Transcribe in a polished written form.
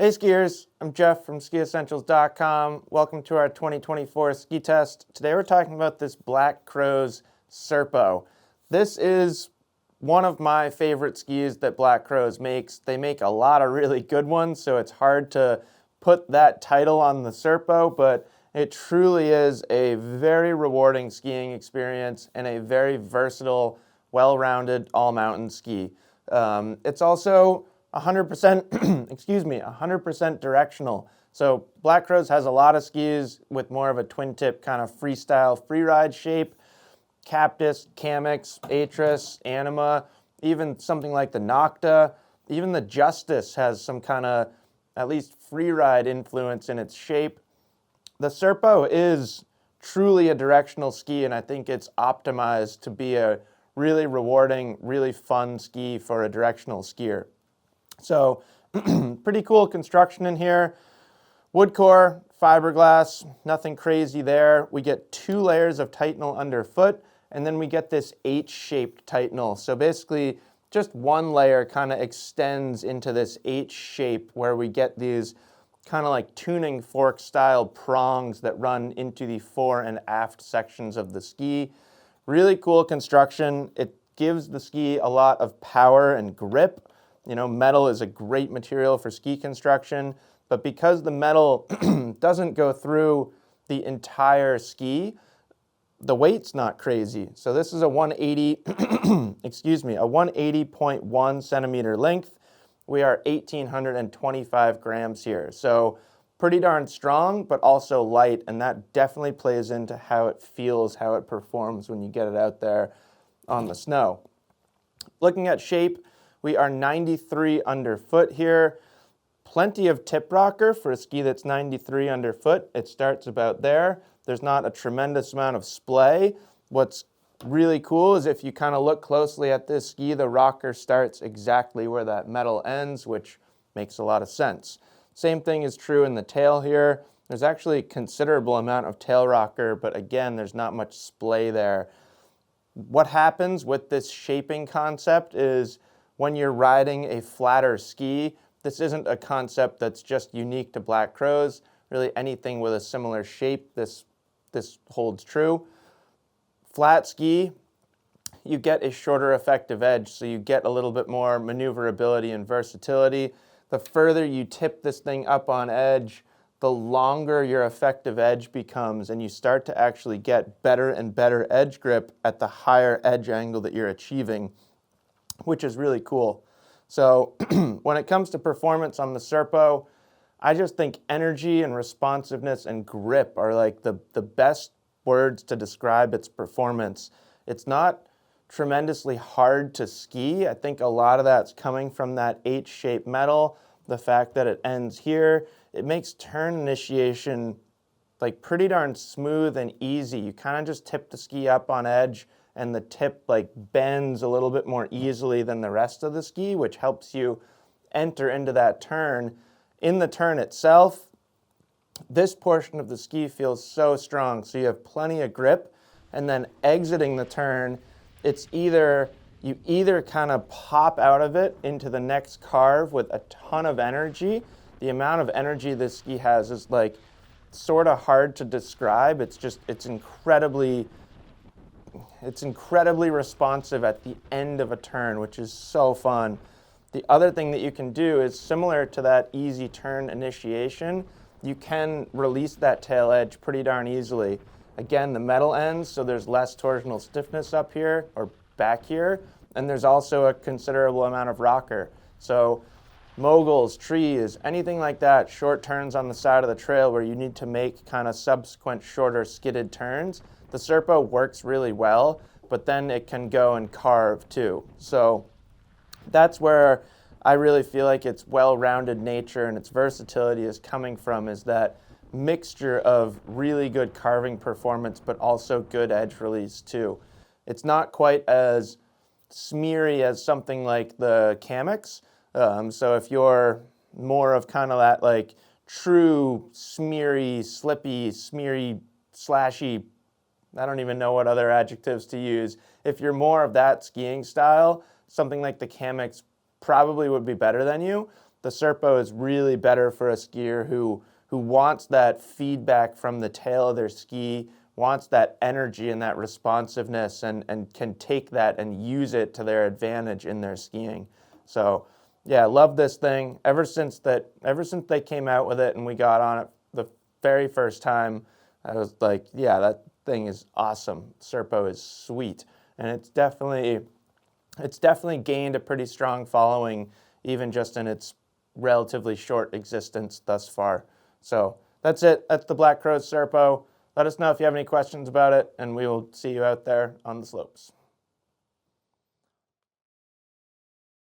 Hey skiers, I'm Jeff from skiessentials.com. Welcome to our 2024 ski test. Today we're talking about this Black Crow's Serpo. This is one of my favorite skis that Black Crow's makes. They make a lot of really good ones, so it's hard to put that title on the Serpo, but it truly is a very rewarding skiing experience and a very versatile, well-rounded all-mountain ski. It's also 100%, 100% directional. So Black Crow's has a lot of skis with more of a twin tip kind of freestyle freeride shape. Cactus, Kamix, Atris, Anima, even something like the Nocta, even the Justice has some kind of at least freeride influence in its shape. The Serpo is truly a directional ski, and I think it's optimized to be a really rewarding, really fun ski for a directional skier. So pretty cool construction in here. Wood core, fiberglass, nothing crazy there. We get 2 layers of Titanal underfoot, and then we get this H-shaped Titanal. So basically just one layer kind of extends into this H shape where we get these kind of like tuning fork style prongs that run into the fore and aft sections of the ski. Really cool construction. It gives the ski a lot of power and grip. You know, metal is a great material for ski construction, but because the metal doesn't go through the entire ski, the weight's not crazy. So this is a 180, a 180.1 centimeter length. We are 1,825 grams here. So pretty darn strong, but also light, and that definitely plays into how it feels, how it performs when you get it out there on the snow. Looking at shape, we are 93 underfoot here. Plenty of tip rocker for a ski that's 93 underfoot. It starts about there. There's not a tremendous amount of splay. What's really cool is if you kind of look closely at this ski, the rocker starts exactly where that metal ends, which makes a lot of sense. Same thing is true in the tail here. There's actually a considerable amount of tail rocker, but again, there's not much splay there. What happens with this shaping concept is when you're riding a flatter ski, this isn't a concept that's just unique to Black Crow's. Really anything with a similar shape, this holds true. Flat ski, you get a shorter effective edge, so you get a little bit more maneuverability and versatility. The further you tip this thing up on edge, the longer your effective edge becomes, and you start to actually get better and better edge grip at the higher edge angle that you're achieving, which is really cool. So when it comes to performance on the Serpo, I just think energy and responsiveness and grip are like the best words to describe its performance. It's not tremendously hard to ski. I think a lot of that's coming from that H-shaped metal, the fact that it ends here. It makes turn initiation like pretty darn smooth and easy. You kind of just tip the ski up on edge, and the tip like bends a little bit more easily than the rest of the ski, which helps you enter into that turn. In the turn itself, this portion of the ski feels so strong, so you have plenty of grip, and then exiting the turn, it's you either kind of pop out of it into the next carve with a ton of energy. The amount of energy this ski has is like sort of hard to describe. It's incredibly responsive at the end of a turn, which is so fun. The other thing that you can do is similar to that easy turn initiation, you can release that tail edge pretty darn easily. Again, the metal ends, so there's less torsional stiffness up here or back here, and there's also a considerable amount of rocker. So moguls, trees, anything like that, short turns on the side of the trail where you need to make kind of subsequent shorter skidded turns, the Serpo works really well, but then it can go and carve too. So that's where I really feel like its well-rounded nature and its versatility is coming from, is that mixture of really good carving performance, but also good edge release too. It's not quite as smeary as something like the Kamix. So if you're more of kind of that like true smeary, slippy, smeary, slashy, I don't even know what other adjectives to use. If you're more of that skiing style, something like the Kamix probably would be better than you. the Serpo is really better for a skier who wants that feedback from the tail of their ski, wants that energy and that responsiveness, and can take that and use it to their advantage in their skiing. So yeah, love this thing. Ever since they came out with it and we got on it the very first time, I was like, yeah, that thing is awesome. Serpo is sweet. And it's definitely gained a pretty strong following, even just in its relatively short existence thus far. So that's it. That's the Black Crowes Serpo. Let us know if you have any questions about it, and we will see you out there on the slopes.